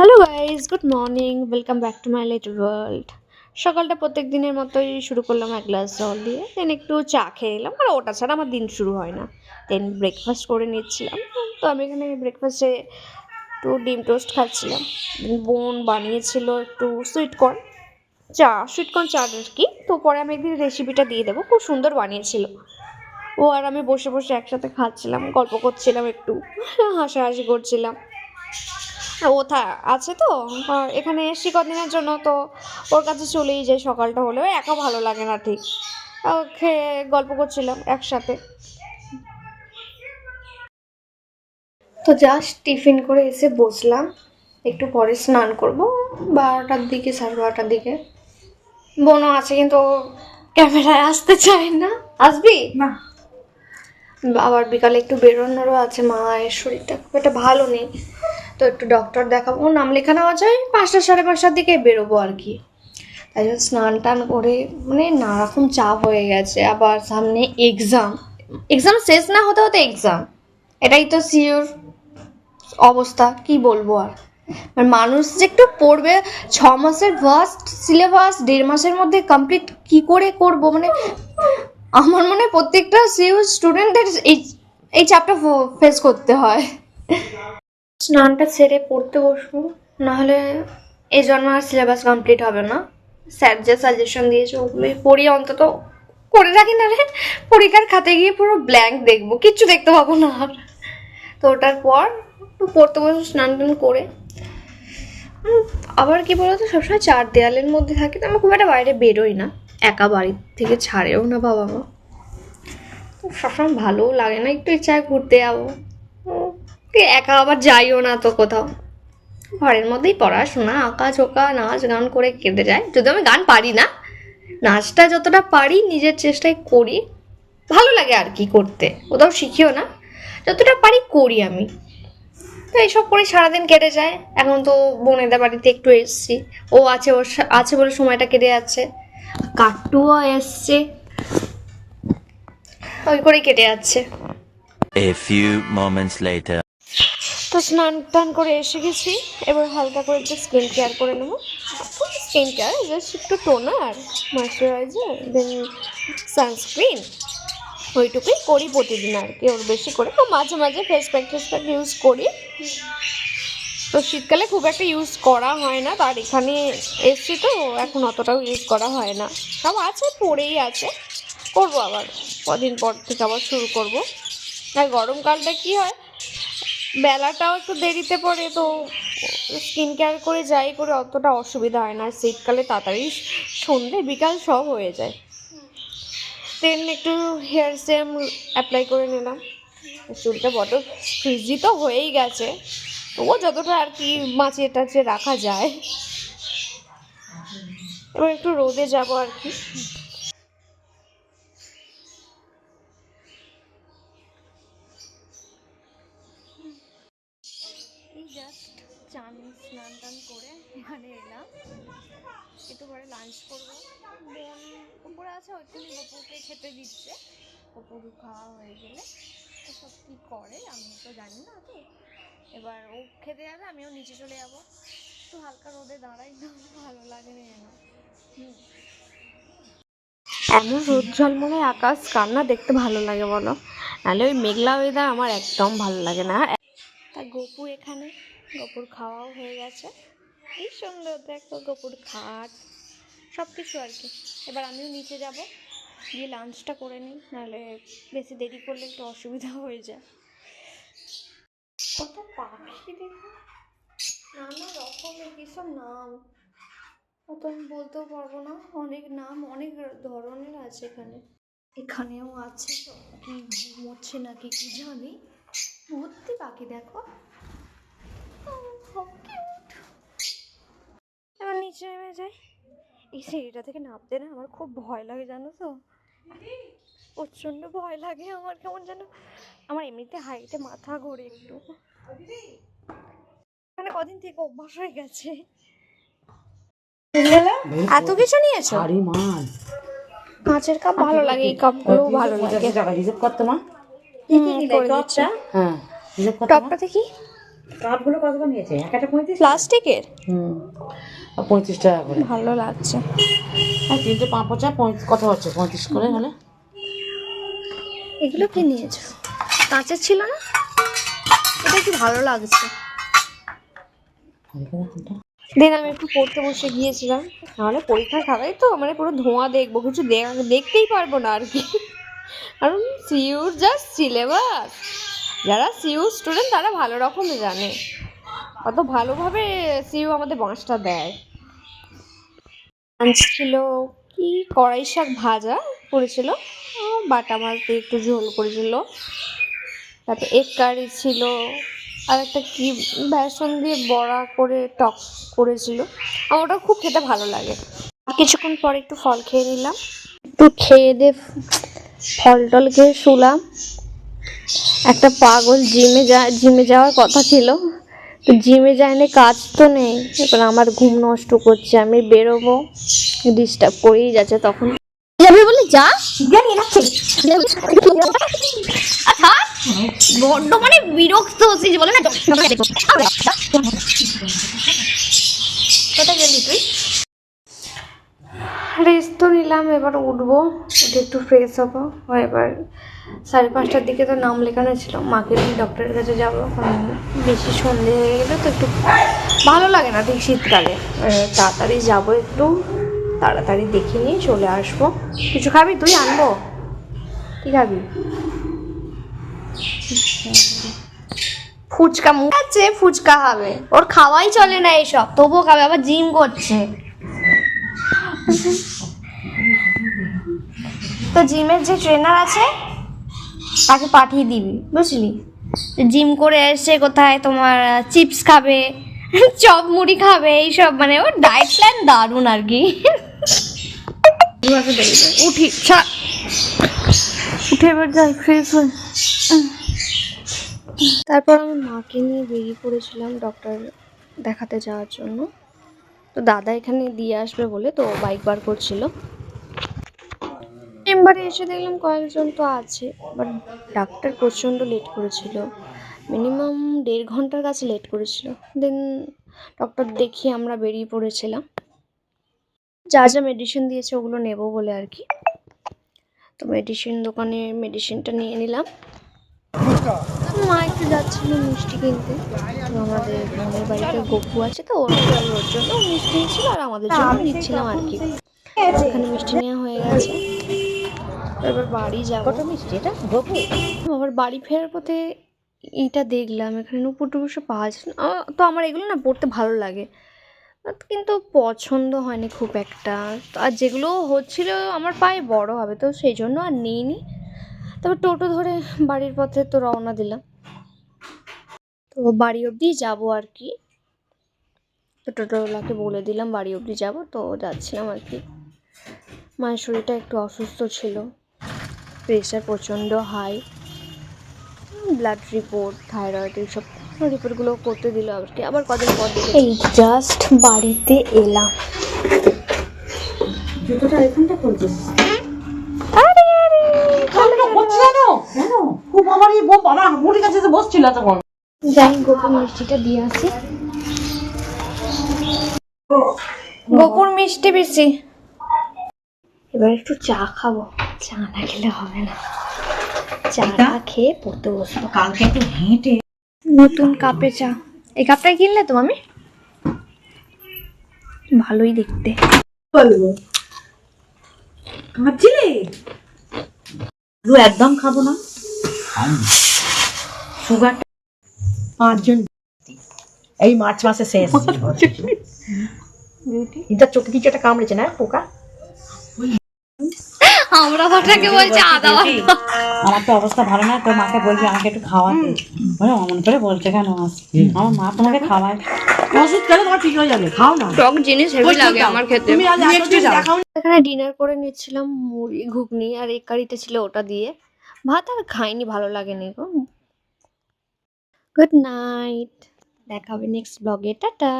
Hello guys, good morning, welcome back to my little world. সকালটা প্রত্যেক দিনের মতোই শুরু করলাম এক গ্লাস জল দিয়ে, দেন একটু চা খেয়ে নিলাম। আর ওটা ছাড়া আমার দিন শুরু হয় না। দেন ব্রেকফাস্ট করে নিচ্ছিলাম। তো আমি এখানে ব্রেকফাস্টে একটু ডিম টোস্ট খাচ্ছিলাম। বোন বানিয়েছিল একটু সুইটকর্ন চা আর কি। তো পরে আমি একদিন রেসিপিটা দিয়ে দেবো, খুব সুন্দর বানিয়েছিল ও। আর আমি বসে বসে একসাথে খাচ্ছিলাম, গল্প করছিলাম, একটু হাসাহাসি করছিলাম। আর ও আছে তো এখানে এসছি কদিনের জন্য, তো ওর কাছে চলেই যায় সকালটা হলেও, একা ভালো লাগে না ঠিক। ওকে গল্প করছিলাম একসাথে। তো জাস্ট টিফিন করে এসে বসলাম, একটু পরে স্নান করব 12টার দিকে, 12:30টার দিকে। বোনও আছে কিন্তু ও ক্যামেরায় আসতে চায় না। আসবি না? আবার বিকালে একটু বেরোনোরও আছে, মায়ের শরীরটা খুব একটা ভালো নেই, তো একটু ডক্টর দেখাবো। নাম লেখানো আছে 5টা 5:30টার দিকে বেরোবো আর কি। তাই জন্য স্নান টান করে মানে নানারকম চাপ হয়ে গেছে। আবার সামনে এক্সাম, এক্সাম শেষ না হতে হতে এক্সাম, এটাই তো সিওর অবস্থা। কি বলবো আর মানুষ যে একটু পড়বে, 6 মাসের ভাস্ট সিলেবাস 1.5 মাসের মধ্যে কমপ্লিট কি করে করব? মানে আমার মনে হয় প্রত্যেকটা সিইউ স্টুডেন্টদের এই চাপটা ফেস করতে হয়। স্নানটা সেরে পড়তে বসবো, নাহলে এই জন্য আর সিলেবাস কমপ্লিট হবে না। স্যার যে সাজেশন দিয়েছে ওগুলোই পড়ি, অন্তত করে রাখি, না রে পরীক্ষার খাতে গিয়ে পুরো ব্ল্যাঙ্ক দেখবো, কিচ্ছু দেখতে পাবো না আর। তো ওটার পর পড়তে বসবো স্নান টান করে। আবার কি বলতো, সবসময় 4 দেয়ালের মধ্যে থাকি তো, আমি খুব একটা বাইরে বেরোই না, একা বাড়ি থেকে ছাড়েও না বাবা মা। তো সবসময় ভালোও লাগে না, একটু ইচ্ছা ঘুরতে যাবো, একা আবার যাইও না তো কোথাও। ঘরের মধ্যেই পড়াশোনা, আঁকা ঝোঁকা, নাচ গান করে কেটে যায়। যদি আমি গান পারি না, নাচটা যতটা পারি নিজের চেষ্টায় করি, ভালো লাগে আর কি করতে, কোথাও শিখিও না, যতটা পারি করি আমি। তো এইসব করে সারাদিন কেটে যায়। এখন তো বোনেদের বাড়িতে একটু এসছি, ও আছে, ওর আছে বলে সময়টা কেটে যাচ্ছে। কাট্টুও এসছে, ওই করেই কেটে যাচ্ছে। A few moments later. তো স্নান টান করে এসে গেছি, এবার হালকা করে একটু স্কিন কেয়ার করে নেবো। স্কিন কেয়ার জাস্ট একটু টোনার, ময়শ্চারাইজার, দেন সানস্ক্রিন, ওইটুকুই করি প্রতিদিন আর কি, ওর বেশি করে। তো মাঝে মাঝে ফেস প্যাক ইউজ করি। তো শীতকালে খুব একটা ইউজ করা হয় না, তার এখানে এসছি তো এখন অতটাও ইউজ করা হয় না, সব আছে পরেই আছে। করবো আবার কদিন পর থেকে আবার শুরু করব। আর গরমকালটা কি হয়, বেলাটাও একটু দেরিতে পড়ে, তো স্কিন কেয়ার করে যাই করে অতটা অসুবিধা হয় না। আর শীতকালে তাড়াতাড়ি সন্ধে বিকাল সব হয়ে যায়। দেন একটু হেয়ার সিরাম অ্যাপ্লাই করে নিলাম। চুলটা বড্ড ফ্রিজি তো হয়েই গেছে, তবুও যতটা আর কি বাঁচিয়ে টাচিয়ে রাখা যায়। এবার একটু রোদে যাব আর কি। এই জাস্ট স্নান টান করে এখানে এলাম, একটু পরে লাঞ্চ করবো। বোন উপরে আছে, ওইখানে গপুকে খেতে দিচ্ছে। গপুর খাওয়া হয়ে গেলে সব কী করে আমি তো জানি না, তো এবার ও খেতে যাবে, আমিও নিচে চলে যাবো। একটু হালকা রোদে দাঁড়াই না, ভালো লাগে না যেন। এমন রোদ ঝলমলে আকাশ কার না দেখতে ভালো লাগে বলো? নাহলে ওই মেঘলা ওয়েদার আমার একদম ভালো লাগে না। তা গপু এখানে, গপুর খাওয়াও হয়ে গেছে। এই সুন্দর দেখো গপুর খাট, সব কিছু আর কি। এবার আমিও নিচে যাব, গিয়ে লাঞ্চটা করে নিই, নাহলে বেশি দেরি করলে একটু অসুবিধা হয়ে যায়। কত পাখি দেখো, নানা রকমের কিসব নাম, অত আমি বলতেও পারবো না। অনেক নাম, অনেক ধরনের আছে এখানে। এখানেও আছে, তো কি ঘুমোচ্ছে নাকি কি জানি, ভর্তি পাখি দেখো। এবার নিচে নেমে যাই। এই সিঁড়িটা থেকে নামতে না আমার খুব ভয় লাগে জানো তো, প্রচণ্ড ভয় লাগে আমার, কেমন যেন, আমার এমনিতে হাইটে মাথা ঘোরে একটু, মানে কদিন থেকে অভ্যাস হয়ে গেছে। এত কিছু নিয়েছো? কাঁচের কাপ ভালো লাগে, এই কাপগুলো ভালো লাগে। টপটা দেখি। কাপগুলো কত করে নিয়েছে? একটা 35? প্লাস্টিকের হুম, আর 35 টাকা করে। ভালো লাগছে। আর 3টে পাঁপোচা কত হচ্ছে? 35 করে হলে। এগুলো কি নিয়েছো? কাঁচের ছিল না? এটা কি ভালো লাগছে। দিন আমি একটু পড়তে বসে গিয়েছিলাম, নাহলে পরীক্ষার খাতায় তো মানে পুরো ধোঁয়া দেখবো, কিছু দেখতেই পারবো না আর কি। কারণ সিইউর জাস্ট সিলেবাস, যারা সিইউ স্টুডেন্ট তারা ভালো রকম জানে কত ভালোভাবে সিইউ আমাদের বাঁশটা দেয়। লাঞ্চ ছিল কি, কড়াই শাক ভাজা করেছিল, বাটা মাছ দিয়ে একটু ঝোল করেছিল, তারপর এগ কারি ছিল, আর একটা কি বেসন দিয়ে বড়া করে টক করেছিল। আমার ওটা খুব খেতে ভালো লাগে। কিছুক্ষণ পরে একটু ফল খেয়ে নিলাম, একটু খেয়ে দিয়ে ফল টল খেয়ে শুলাম। একটা পাগল জিমে যাওয়ার কথা ছিল, তো জিমে যায়নি, কাজ তো নেই, এবার আমার ঘুম নষ্ট করছে, আমি বেরোবো, ডিস্টার্ব করেই যাচ্ছে। তখন যাবি বলে যা বড্ড মানে বিরক্ত হচ্ছিস বলে না। কোথায় গেলি তুই? রেস্ট তো নিলাম, এবার উঠবো, উঠে একটু ফ্রেশ হবো। এবার 5:30টার দিকে তো নাম লেখানো ছিল, মাকে নিয়ে ডক্টরের কাছে যাবো, কারণ বেশি সন্ধে হয়ে গেলে তো একটু ভালো লাগে না ঠিক শীতকালে। তাড়াতাড়ি যাবো, একটু তাড়াতাড়ি দেখে নিয়ে চলে আসবো। কিছু খাবি তুই? আনবো? কি খাবি? ফুচকা, মুখ আছে ফুচকা খাবে, ওর খাওয়াই চলে না এইসব, তবুও খাবে, আবার জিম করছে। তো জিমের যে ট্রেনার আছে তাকে পাঠিয়ে দিবি, বুঝলি? জিম করে এসে কোথায় তোমার চিপস খাবে, চপ মুড়ি খাবে, এইসব মানে ওর ডায়েট প্ল্যান দারুণ আর কি। উঠি উঠে এবার যাই ফ্রেশ হয়ে। তারপর আমি মাকে নিয়ে বেরিয়ে পড়েছিলাম ডক্টর দেখাতে যাওয়ার জন্য। তো দাদা এখানে দিয়ে আসবে বলে তো বাইক বার করছিল। চেম্বারে এসে দেখলাম কয়েকজন তো আছে, বাট ডাক্তার প্রচণ্ড লেট করেছিল, মিনিমাম 1.5 ঘন্টার কাছে লেট করেছিল। দেন ডক্টর দেখিয়ে আমরা বেরিয়ে পড়েছিলাম, যা যা মেডিসিন দিয়েছে ওগুলো নেব বলে আর কি। তো মেডিসিন দোকানে মেডিসিনটা নিয়ে নিলাম। মা একটু যাচ্ছিল মিষ্টি কিনতে, তো আমাদের বোনের বাড়িতে গপু আছে, তো ওর জন্য মিষ্টি নিচ্ছিল আর আমাদের জন্য নিচ্ছিলাম আর কি। এখানে মিষ্টি নেওয়া হয়ে গেছে, এবার বাড়ি যাবো। কত মিষ্টি এটা? গপু? আবার বাড়ি ফেরার পথে এইটা দেখলাম, এখানে নুপুর টুপুর সব পাওয়া যায় না। তো আমার এগুলো না পড়তে ভালো লাগে, কিন্তু পছন্দ হয়নি খুব একটা। আর যেগুলো হচ্ছিল আমার পায়ে বড় হবে, তো সেই জন্য আর নিইনি। তারপর টোটো ধরে বাড়ির পথে তো রওনা দিলাম, তো বাড়ি অবধি যাবো আর কি। তো টোটোওয়ালাকে বলে দিলাম বাড়ি অবধি যাবো, তো যাচ্ছিলাম আর কি। মায়ের শরীরটা একটু অসুস্থ ছিল, প্রেশার প্রচণ্ড হাই, ব্লাড রিপোর্ট, থাইরয়েড, এইসব রিপোর্টগুলো করতে দিল আর কি। আবার কদিন পর দেখে এই জাস্ট বাড়িতে এলাম। জুতোটা এখানটা খুলছিস? আরে আরে হচ্ছে না কেন? খুব আমার এই বাবা মুড়ি কাছে বসছিল তখন। যাই গোপুর মিষ্টিটা দিয়ে আসি। গোপুর মিষ্টি বেশি। এবার একটু চা খাবো, চা না খেলে হবে না, চা খেয়ে পড়তে বসবো। কালকে একটু হেঁটে নতুন কাপে চা, এই কাপটাই কিনলে তো আমি, ভালোই দেখতে। বলবো খাচ্ছিলে? একদম খাবো না, সুগার 5 জন এই মার্চ মাসে শেষ। এটা চোখে কিছু একটা কামড়েছে না পোকা? আমরা ওটাকে বলছি আদা বাটা। আমার তো অবস্থা ভালো না, তোর মাকে বলবি আমাকে একটু খাওয়াতে। বলে অমন করে বলছে কেন? আমার মা তোমাকে খাওয়ায়, ওষুধ খেলে তোমার ঠিক হয়ে যাবে, খাও না। টক জিনিস হেভি লাগে আমার খেতে। তুমি আজ এতদিন দেখাও। এখানে ডিনার করে নিচ্ছিলাম মুড়ি ঘুগনি, আর এক কারিতে ছিল ওটা দিয়ে ভাত, আর খাইনি, ভালো লাগেনি গো। গুড নাইট, দেখা হবে নেক্সট ব্লগে, টাটা।